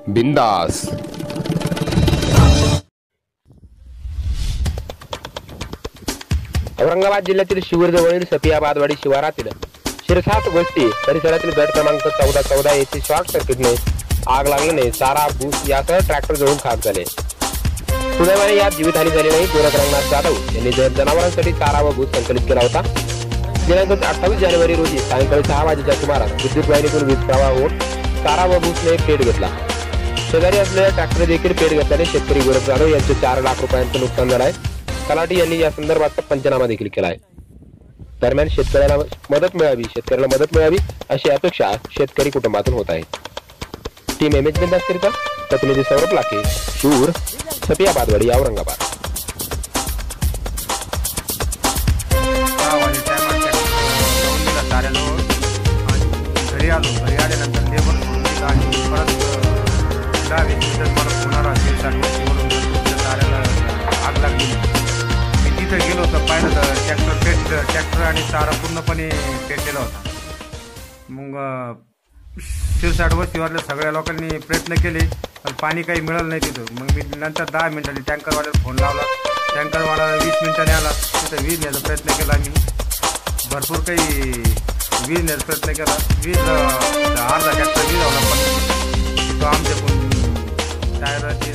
बिंदास। औरंगाबाद जिल्ह्यातील शिवूरजवळील सफियाबादवाडी शिवारातील शिरसाट वस्ती परिसरातील गट क्रमांक 1414 येथे शॉर्ट सर्किटने आग लागल्याने चारा भूस यासह ट्रॅक्टर जळून खाक झाले। सुदैवाने यात जीवितहानी झाली नाही। गोरख रंगनाथ जाधव यांनी जनावरांसाठी चारा व भूस संकलित केला होता। दिनांक 28 जानेवारी रोजी सायंकाळी 6 वाजेच्या सुमारास विद्युत वाहिनीतून वीज प्रवाह होऊन चारा व भूसने पेट घेतला। शेजारी असलेल्या ट्रॅक्टर देखील पेट घेतल्याने शेतकरी गोरख जाधव यांचे 4 लाख रुपयांचे नुकसान झाले आहे। तलाठी यांनी या संदर्भात पंचनामा देखील केला आहे। दरम्यान शेतकऱ्याला मदत मिळावी अशी अपेक्षा शेतकरी कुटुंबातून होत आहे। टीम एमएच बिंदासकरिता प्रतिनिधी सौरभ लाखे, शिवूर, सफियाबादवाडी, औरंगाबाद। घरी आल्यानंतर लेबर सोडून दिला आणि परत 10 मिनिटात मला फोन आला ताऱ्याला आग लागली। मी तिथं गेलो होतो, पाहिलं तर ट्रॅक्टर आणि तारा पूर्णपणे पेटलेला होता। मग शिरसाट वस्तीवरल्या सगळ्या लोकांनी प्रयत्न केले पण पाणी काही मिळालं नाही तिथं। मग मी नंतर 10 मिनिटांनी टँकरवाल्याला फोन लावला। टँकरवाला 20 मिनिटांनी आला। तिथं वीज नेण्याचा प्रयत्न केला आम्ही, भरपूर काही वीज नेण्याचा प्रयत्न केला। वीज अर्धा ट्रॅक्टर वीज होता पण तो आमच्याकडून टायराचे